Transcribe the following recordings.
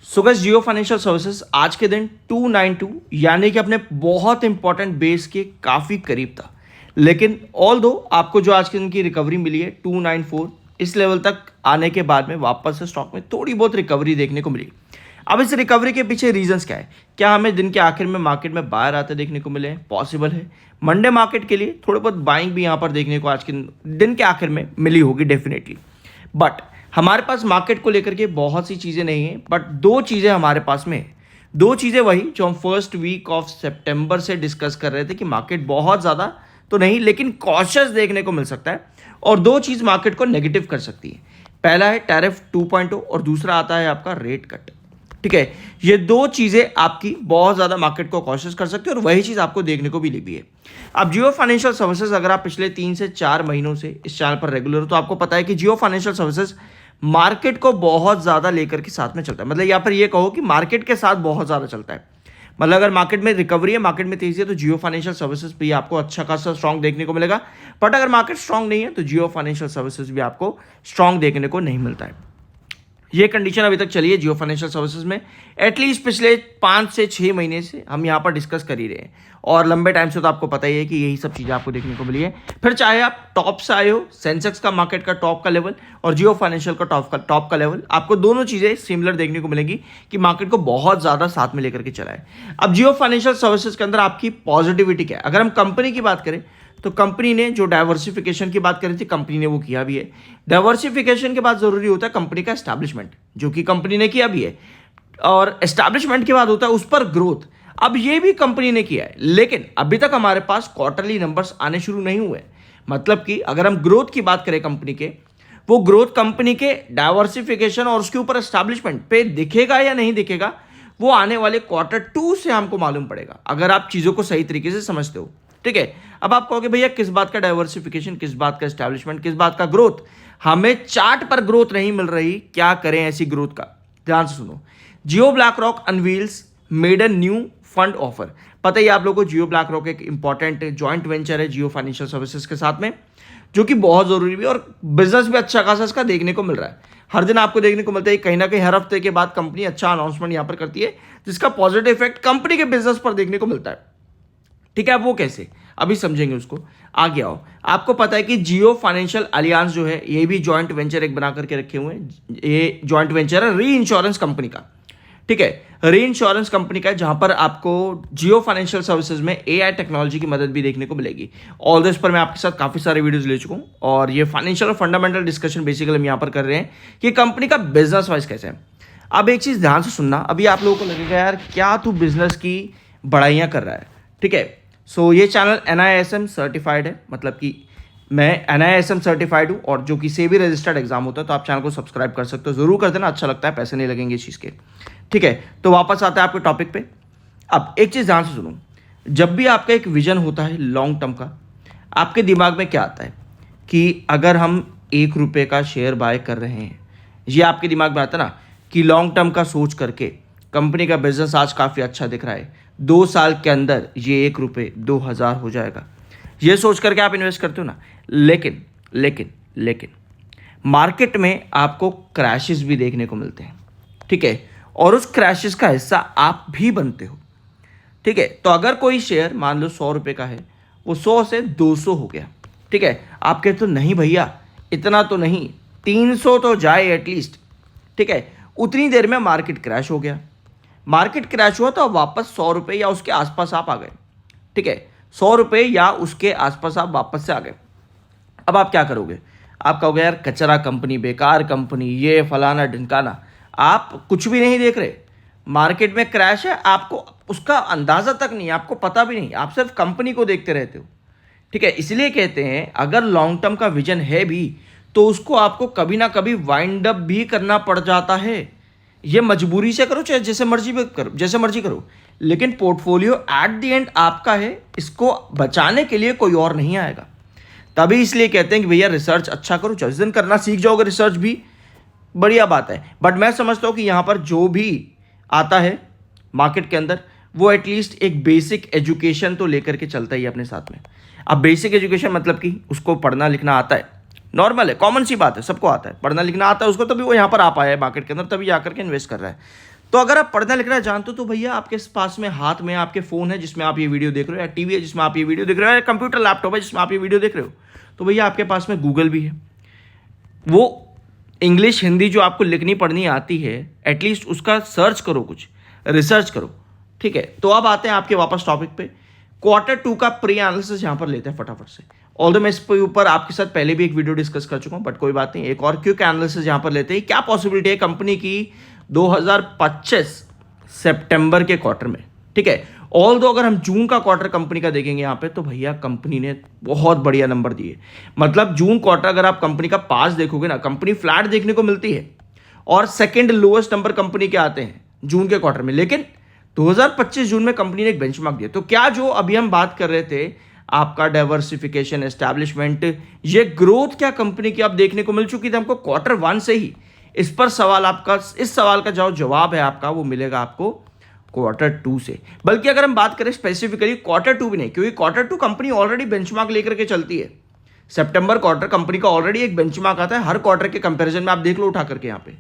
So guys, जियो financial services आज के दिन 292 यानी कि अपने बहुत इंपॉर्टेंट बेस के काफ़ी करीब था। लेकिन ऑल दो आपको जो आज के दिन की रिकवरी मिली है 294 इस लेवल तक आने के बाद में वापस से स्टॉक में थोड़ी बहुत रिकवरी देखने को मिली। अब इस रिकवरी के पीछे रीजंस क्या है? क्या हमें दिन के आखिर में मार्केट में बाहर आते देखने को मिले हैं? पॉसिबल है। मंडे मार्केट के लिए थोड़ी बहुत बाइंग भी यहाँ पर देखने को आज के दिन के आखिर में मिली होगी डेफिनेटली। बट हमारे पास मार्केट को लेकर के बहुत सी चीज़ें नहीं हैं, बट दो चीज़ें हमारे पास में है। दो चीज़ें वही जो हम फर्स्ट वीक ऑफ सितंबर से डिस्कस कर रहे थे कि मार्केट बहुत ज़्यादा तो नहीं लेकिन कॉशियस देखने को मिल सकता है, और दो चीज़ मार्केट को नेगेटिव कर सकती है। पहला है टैरिफ 2.0 और दूसरा आता है आपका रेट कट। ठीक है, ये दो चीज़ें आपकी बहुत ज़्यादा मार्केट को कॉशियस कर सकती है और वही चीज़ आपको देखने को भी लगी है। अब जियो फाइनेंशियल सर्विसेज अगर आप पिछले 3 से 4 महीनों से इस चैनल पर रेगुलर हो तो आपको पता है कि जियो फाइनेंशियल सर्विसेज मार्केट को बहुत ज़्यादा लेकर के साथ में चलता है। मतलब यहाँ पर ये कहो कि मार्केट के साथ बहुत ज़्यादा चलता है। मतलब अगर मार्केट में रिकवरी है, मार्केट में तेजी है, तो जियो फाइनेंशियल सर्विसेज भी आपको अच्छा खासा स्ट्रॉन्ग देखने को मिलेगा। बट अगर मार्केट स्ट्रॉन्ग नहीं है तो जियो फाइनेंशियल सर्विसेज भी आपको स्ट्रॉन्ग देखने को नहीं मिलता है। ये कंडीशन अभी तक चली है जियो फाइनेंशियल सर्विसेज में। एटलीस्ट पिछले 5 से 6 महीने से हम यहाँ पर डिस्कस कर ही रहे हैं, और लंबे टाइम से तो आपको पता ही है कि यही सब चीज़ें आपको देखने को मिली है। फिर चाहे आप टॉप से आए हो, सेंसेक्स का मार्केट का टॉप का लेवल और जियो फाइनेंशियल का टॉप का लेवल, आपको दोनों चीज़ें सिमिलर देखने को मिलेंगी कि मार्केट को बहुत ज़्यादा साथ में लेकर के चला है। अब जियो फाइनेंशियल सर्विसेज के अंदर आपकी पॉजिटिविटी क्या है? अगर हम कंपनी की बात करें तो कंपनी ने जो डाइवर्सिफिकेशन की बात करी थी, कंपनी ने वो किया भी है। डाइवर्सिफिकेशन के बाद जरूरी होता है कंपनी का एस्टैब्लिशमेंट, जो कि कंपनी ने किया भी है, और एस्टैब्लिशमेंट के बाद होता है उस पर ग्रोथ। अब ये भी कंपनी ने किया है, लेकिन अभी तक हमारे पास क्वार्टरली नंबर्स आने शुरू नहीं हुए। मतलब कि अगर हम ग्रोथ की बात करें कंपनी के, वो ग्रोथ कंपनी के डाइवर्सिफिकेशन और उसके ऊपर एस्टैब्लिशमेंट पे दिखेगा या नहीं दिखेगा, वो आने वाले Q2 से हमको मालूम पड़ेगा, अगर आप चीज़ों को सही तरीके से समझते हो। ठीक है, अब आप कहोगे भैया किस बात का डाइवर्सिफिकेशन, किस बात का एस्टैब्लिशमेंट, किस बात का ग्रोथ? हमें चार्ट पर ग्रोथ नहीं मिल रही, क्या करें ऐसी ग्रोथ का? ध्यान से सुनो। Jio BlackRock unveils made a new fund offer. पता ही आप लोगों को जियो ब्लैक रॉक एक इंपॉर्टेंट जॉइंट वेंचर है जियो फाइनेंशियल सर्विसेज के साथ में, जो कि बहुत जरूरी भी है और बिजनेस भी अच्छा खासा इसका देखने को मिल रहा है। हर दिन आपको देखने को मिलता है कहीं ना कहीं हर हफ्ते के बाद कंपनी अच्छा अनाउंसमेंट यहाँ पर करती है, जिसका पॉजिटिव इफेक्ट कंपनी के बिजनेस पर देखने को मिलता है। ठीक है, अब वो कैसे, अभी समझेंगे उसको। आगे आओ। आपको पता है कि जियो फाइनेंशियल अलियांस जो है ये भी जॉइंट वेंचर एक बना करके रखे हुए हैं। ये जॉइंट वेंचर है री इंश्योरेंस कंपनी का। ठीक है, री इंश्योरेंस कंपनी का है, जहां पर आपको जियो फाइनेंशियल सर्विसेज में एआई टेक्नोलॉजी की मदद भी देखने को मिलेगी। ऑल दिस पर मैं आपके साथ काफी सारे वीडियोस ले चुका हूं, और ये फाइनेंशियल और फंडामेंटल डिस्कशन बेसिकली हम यहां पर कर रहे हैं कि कंपनी का बिजनेस वाइज कैसे है। अब एक चीज ध्यान से सुनना, अभी आप लोगों को लगेगा यार क्या तू बिजनेस की बड़ाइयां कर रहा है। ठीक है, सो ये चैनल NISM सर्टिफाइड है, मतलब कि मैं NISM सर्टिफाइड हूँ, और जो कि सेबी रजिस्टर्ड एग्जाम होता है, तो आप चैनल को सब्सक्राइब कर सकते हो। जरूर कर देना, अच्छा लगता है, पैसे नहीं लगेंगे इस चीज़ के। ठीक है, तो वापस आते हैं आपके टॉपिक पे। अब एक चीज़ ध्यान से सुनो, जब भी आपका एक विजन होता है लॉन्ग टर्म का, आपके दिमाग में क्या आता है कि अगर हम ₹1 का शेयर बाय कर रहे हैं, ये आपके दिमाग में आता है ना कि लॉन्ग टर्म का सोच करके कंपनी का बिजनेस आज काफ़ी अच्छा दिख रहा है, 2 साल के अंदर ये ₹1 2000 हो जाएगा, ये सोच करके आप इन्वेस्ट करते हो ना। लेकिन लेकिन लेकिन मार्केट में आपको क्रैशेस भी देखने को मिलते हैं। ठीक है, और उस क्रैशेस का हिस्सा आप भी बनते हो। ठीक है, तो अगर कोई शेयर मान लो ₹100 का है, वो 100 से 200 हो गया। ठीक है, आप कहते हो नहीं भैया इतना तो नहीं, 300 तो जाए एटलीस्ट। ठीक है, उतनी देर में मार्केट क्रैश हो गया। मार्केट क्रैश हुआ तो वापस ₹100 या उसके आसपास आप आ गए। ठीक है, ₹100 या उसके आसपास आप वापस से आ गए। अब आप क्या करोगे? आप कहोगे यार कचरा कंपनी, बेकार कंपनी, ये फलाना ढिमकाना। आप कुछ भी नहीं देख रहे, मार्केट में क्रैश है, आपको उसका अंदाजा तक नहीं, आपको पता भी नहीं, आप सिर्फ कंपनी को देखते रहते हो। ठीक है, इसलिए कहते हैं अगर लॉन्ग टर्म का विजन है भी तो उसको आपको कभी ना कभी वाइंड अप भी करना पड़ जाता है। ये मजबूरी से करो चाहे जैसे मर्जी करो, लेकिन पोर्टफोलियो एट द एंड आपका है, इसको बचाने के लिए कोई और नहीं आएगा। तभी इसलिए कहते हैं कि भैया रिसर्च अच्छा करो, जिस दिन करना सीख जाओगे रिसर्च भी बढ़िया बात है। बट मैं समझता हूँ कि यहाँ पर जो भी आता है मार्केट के अंदर, वो एटलीस्ट एक बेसिक एजुकेशन तो लेकर के चलता ही है अपने साथ में। अब बेसिक एजुकेशन मतलब कि उसको पढ़ना लिखना आता है, नॉर्मल है, कॉमन सी बात है, सबको आता है, पढ़ना लिखना आता है उसको, तभी वो यहाँ पर आ पाया है मार्केट के अंदर, तभी आकर के इन्वेस्ट कर रहा है। तो अगर आप पढ़ना लिखना जानते हो तो भैया आपके पास में हाथ में आपके फोन है जिसमें आप ये वीडियो देख रहे हो, या टीवी है जिसमें आप ये वीडियो देख रहे हो, या कंप्यूटर लैपटॉप है जिसमें आप ये वीडियो देख रहे हो, तो भैया आपके पास में गूगल भी है। वो इंग्लिश हिंदी जो आपको लिखनी पढ़नी आती है एटलीस्ट उसका सर्च करो, कुछ रिसर्च करो, ठीक है। तो अब आते हैं आपके वापस टॉपिक पे। Q2 का प्री एनालिसिस यहां पर लेते हैं फटाफट से। ऑल्दो मैं इसके ऊपर आपके साथ पहले भी एक वीडियो डिस्कस कर चुका हूं, बट कोई बात नहीं, एक और क्विक एनालिसिस यहां पर लेते हैं। क्या पॉसिबिलिटी है कंपनी की 2025 सितंबर के क्वार्टर में, ठीक है। ऑल्दो अगर हम जून का क्वार्टर कंपनी का देखेंगे यहां पे, तो भैया कंपनी ने बहुत बढ़िया नंबर दिए। मतलब जून क्वार्टर अगर आप कंपनी का पास देखोगे ना, कंपनी फ्लैट देखने को मिलती है, और सेकंड लोएस्ट नंबर कंपनी के आते हैं जून के क्वार्टर में। लेकिन 2025 जून में कंपनी ने एक बेंचमार्क दिया। तो क्या जो अभी हम बात कर रहे थे आपका डाइवर्सिफिकेशन, एस्टैब्लिशमेंट, ये ग्रोथ क्या कंपनी की अब देखने को मिल चुकी थी हमको Q1 से ही। इस पर सवाल आपका, इस सवाल का जो जवाब है आपका वो मिलेगा आपको Q2 से। बल्कि अगर हम बात करें स्पेसिफिकली Q2 भी नहीं, क्योंकि Q2 कंपनी ऑलरेडी बेंचमार्क लेकर के चलती है। सितंबर क्वार्टर कंपनी का ऑलरेडी एक बेंचमार्क आता है, हर क्वार्टर के कंपैरिजन में आप देख लो उठा करके यहाँ पे,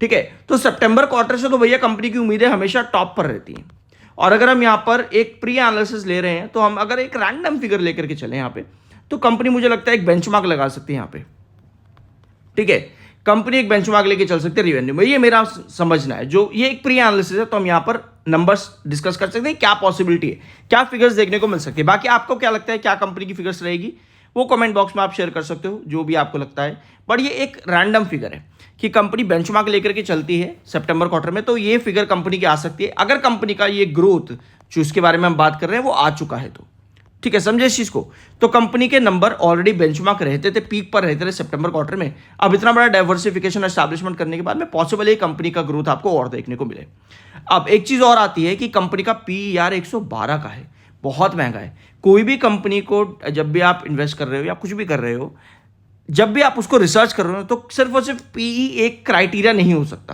ठीक है। तो सितंबर क्वार्टर से तो भैया कंपनी की उम्मीदें हमेशा टॉप पर रहती हैं। और अगर हम यहाँ पर एक प्री एनालिसिस ले रहे हैं, तो हम अगर एक रैंडम फिगर लेकर के चले यहाँ पे, तो कंपनी मुझे लगता है एक बेंचमार्क लगा सकती है यहाँ पे, ठीक है। कंपनी एक बेंचमार्क लेके चल सकते हैं रिवेन्यू में, ये मेरा समझना है। जो ये एक प्री एनालिसिस है, तो हम यहाँ पर नंबर्स डिस्कस कर सकते हैं, क्या पॉसिबिलिटी है, क्या फिगर्स देखने को मिल सकती है। बाकी आपको क्या लगता है क्या कंपनी की फिगर्स रहेगी, वो कमेंट बॉक्स में आप शेयर कर सकते हो, जो भी आपको लगता है। बट ये एक रैंडम फिगर है कि कंपनी बेंचमार्क लेकर के चलती है सितंबर क्वार्टर में, तो ये फिगर कंपनी की आ सकती है अगर कंपनी का ये ग्रोथ जो इसके बारे में हम बात कर रहे हैं वो आ चुका है तो, ठीक है। समझे इस चीज को। तो कंपनी के नंबर ऑलरेडी बेंचमार्क रहते थे, पीक पर रहते थे सितंबर क्वार्टर में। अब इतना बड़ा डाइवर्सिफिकेशन एस्टैब्लिशमेंट करने के बाद में पॉसिबल है कंपनी का ग्रोथ आपको और देखने को मिले। अब एक चीज और आती है कि कंपनी का पी यार 112 का है, बहुत महंगा है। कोई भी कंपनी को जब भी आप इन्वेस्ट कर रहे हो या कुछ भी कर रहे हो, जब भी आप उसको रिसर्च कर रहे हो, तो सिर्फ और सिर्फ पीई एक क्राइटेरिया नहीं हो सकता।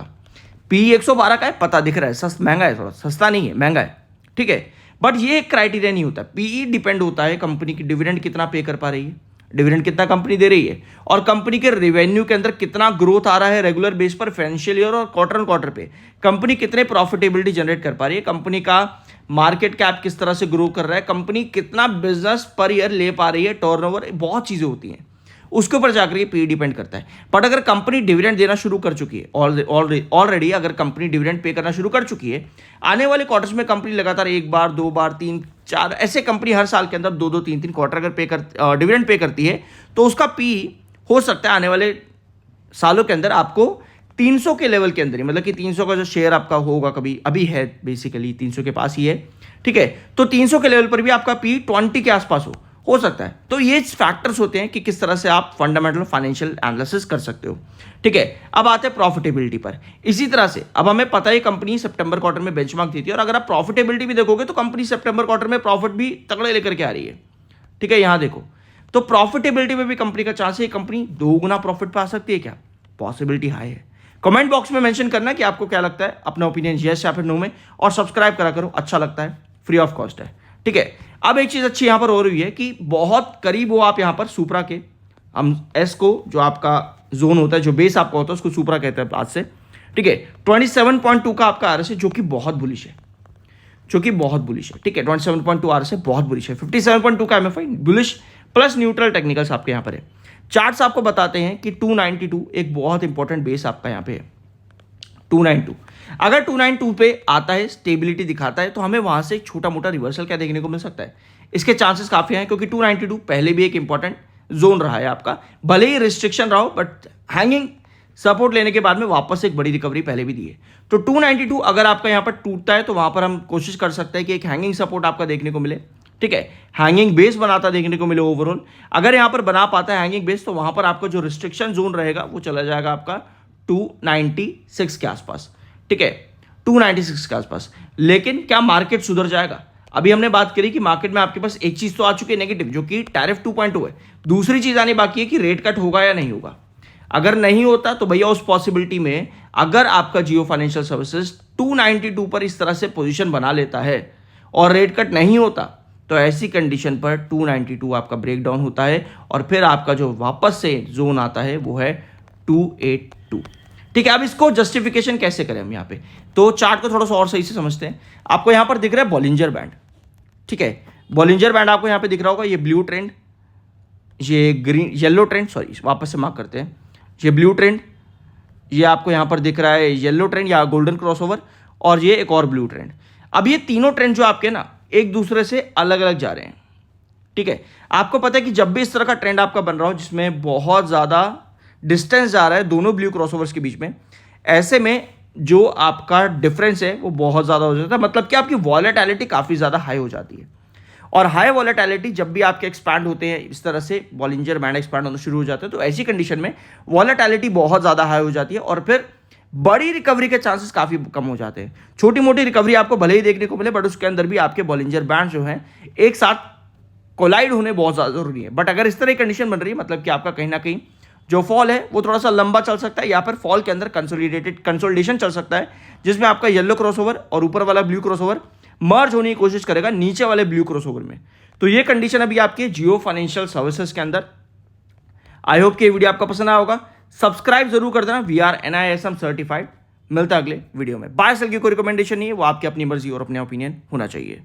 पीई 112 का है, पता दिख रहा है, महंगा है, थोड़ा सस्ता नहीं है, महंगा है, ठीक है। बट ये एक क्राइटेरिया नहीं होता। पीई डिपेंड होता है कंपनी की डिविडेंड कितना पे कर पा रही है, डिविडेंड कितना कंपनी दे रही है, और कंपनी के रेवेन्यू के अंदर कितना ग्रोथ आ रहा है रेगुलर बेस पर, फाइनेंशियल ईयर और क्वार्टर ऑन क्वार्टर पे कंपनी कितने प्रॉफिटेबिलिटी जनरेट कर पा रही है, कंपनी का मार्केट कैप किस तरह से ग्रो कर रहा है, कंपनी कितना बिजनेस पर ईयर ले पा रही है, टर्नओवर, बहुत चीजें होती हैं, उसके ऊपर जाकर ये पी डिपेंड करता है। बट अगर कंपनी डिविडेंड देना शुरू कर चुकी है ऑलरेडी, अगर कंपनी डिविडेंड पे करना शुरू कर चुकी है, आने वाले क्वार्टर्स में कंपनी लगातार एक बार, दो बार, तीन, चार, ऐसे कंपनी हर साल के अंदर दो दो तीन तीन क्वार्टर अगर डिविडेंड पे करती है, तो उसका पी हो सकता है आने वाले सालों के अंदर आपको 300 के लेवल के अंदर ही, मतलब कि 300 का जो शेयर आपका होगा, कभी अभी है बेसिकली 300 के पास ही है, ठीक है। तो 300 के लेवल पर भी आपका पी 20 के आसपास हो सकता है। तो ये फैक्टर्स होते हैं कि किस तरह से आप फंडामेंटल फाइनेंशियल एनालिसिस कर सकते हो, ठीक है। अब आते हैं प्रॉफिटेबिलिटी पर। इसी तरह से अब हमें पता है कंपनी सितंबर क्वार्टर में बेंचमार्क दी थी, और अगर आप प्रॉफिटेबिलिटी भी देखोगे तो कंपनी सितंबर क्वार्टर में प्रॉफिट भी तगड़े लेकर के आ रही है, ठीक है। यहां देखो, तो प्रॉफिटेबिलिटी में भी कंपनी का चांस है कंपनी 2 गुना प्रॉफिट पा सकती है क्या, पॉसिबिलिटी हाई है। कमेंट बॉक्स में मेंशन करना कि आपको क्या लगता है, अपना ओपिनियन यस या फिर नो में, और सब्सक्राइब करा करो, अच्छा लगता है, फ्री ऑफ कॉस्ट है, ठीक है। अब एक चीज अच्छी यहां पर हो रही है कि बहुत करीब हो आप यहां पर सुपरा के, हम एस को जो आपका जोन होता है, जो बेस आपका होता है, उसको सुपरा कहते हैं आज से, ठीक है। 27.2 का आपका आरएस है, जो कि बहुत बुलिश है, ठीक है। 27.2 आरएस है, बहुत बुलिश है। 57.2 का MFI bullish plus neutral technicals आपके यहां पर है। चार्ट्स आपको बताते हैं कि 292 एक बहुत इंपॉर्टेंट बेस आपका यहां पे है। 292 अगर 292 पे आता है, स्टेबिलिटी दिखाता है, तो हमें वहां से एक छोटा मोटा रिवर्सल क्या देखने को मिल सकता है। इसके चांसेस काफी हैं, क्योंकि 292 पहले भी एक इंपॉर्टेंट जोन रहा है आपका, भले ही रिस्ट्रिक्शन रहा हो, बट हैंगिंग सपोर्ट लेने के बाद में वापस एक बड़ी रिकवरी पहले भी दी है। तो 292 अगर आपका यहां पर टूटता है, तो वहां पर हम कोशिश कर सकते हैं कि एक हैंगिंग सपोर्ट आपका देखने को मिले, ठीक है। हैंगिंग बेस बनाता देखने को मिले ओवरऑल। अगर यहां पर बना पाता है हैंगिंग बेस, तो वहां पर आपका जो रिस्ट्रिक्शन जोन रहेगा वो चला जाएगा आपका 296 के आसपास, ठीक है, 296 के आसपास। लेकिन क्या मार्केट सुधर जाएगा? अभी हमने बात करी कि मार्केट में आपके पास एक चीज तो आ चुकी है नेगेटिव, जो कि टैरिफ 2.2 है। दूसरी चीज आनी बाकी है कि रेट कट होगा या नहीं होगा। अगर नहीं होता तो भैया उस पॉसिबिलिटी में अगर आपका जियो फाइनेंशियल सर्विसेज 292 पर इस तरह से पोजीशन बना लेता है और रेट कट नहीं होता, तो ऐसी कंडीशन पर 292 आपका ब्रेकडाउन होता है, और फिर आपका जो वापस से जोन आता है वो है 282, ठीक है, अब इसको जस्टिफिकेशन कैसे करें हम यहाँ पे, तो चार्ट को थोड़ा सा और सही से समझते हैं। आपको यहाँ पर दिख रहा है बॉलिंजर बैंड, ठीक है, बॉलिंजर बैंड आपको यहाँ पे दिख रहा होगा, ये ब्लू ट्रेंड, ये ग्रीन येलो ट्रेंड, सॉरी वापस से मार्क करते हैं, ये ब्लू ट्रेंड, ये आपको यहाँ पर दिख रहा है येलो ट्रेंड या गोल्डन क्रॉसओवर, और ये एक और ब्लू ट्रेंड। अब ये तीनों ट्रेंड जो आपके ना एक दूसरे से अलग अलग जा रहे हैं, ठीक है। आपको पता है कि जब भी इस तरह का ट्रेंड आपका बन रहा हो जिसमें बहुत ज़्यादा डिस्टेंस जा रहा है दोनों ब्लू क्रॉसओवर्स के बीच में, ऐसे में जो आपका डिफरेंस है वो बहुत ज़्यादा हो जाता है, मतलब कि आपकी वॉलेटिलिटी काफ़ी ज़्यादा हाई हो जाती है। और हाई वॉलेटिलिटी जब भी आपके एक्सपैंड होते हैं, इस तरह से बॉलिंजर बैंड एक्सपैंड होना शुरू हो जाते हैं, तो ऐसी कंडीशन में वॉलेटिलिटी बहुत ज़्यादा हाई हो जाती है और फिर बड़ी रिकवरी के चांसेस काफ़ी कम हो जाते हैं। छोटी मोटी रिकवरी आपको भले ही देखने को मिले, बट उसके अंदर भी आपके बॉलिंजर बैंड जो हैं एक साथ कोलाइड होने बहुत ज़्यादा जरूरी है। बट अगर इस तरह की कंडीशन बन रही है, मतलब कि आपका कहीं ना कहीं जो फॉल है वो थोड़ा सा लंबा चल सकता है, या फिर फॉल के अंदर कंसोलिडेशन चल सकता है, जिसमें आपका येलो क्रॉसओवर और ऊपर वाला ब्लू क्रॉसओवर मर्ज होने की कोशिश करेगा नीचे वाले ब्लू क्रॉसओवर में। तो ये कंडीशन अभी आपकी जियो फाइनेंशियल सर्विसेज के अंदर। आई होप कि ये वीडियो आपका पसंद आया होगा। सब्सक्राइब जरूर कर देना, वी आर NISM सर्टिफाइड। मिलता है अगले वीडियो में। बाय सेल की कोई रिकमेंडेशन नहीं है, वो आपकी अपनी मर्जी और अपने ओपिनियन होना चाहिए।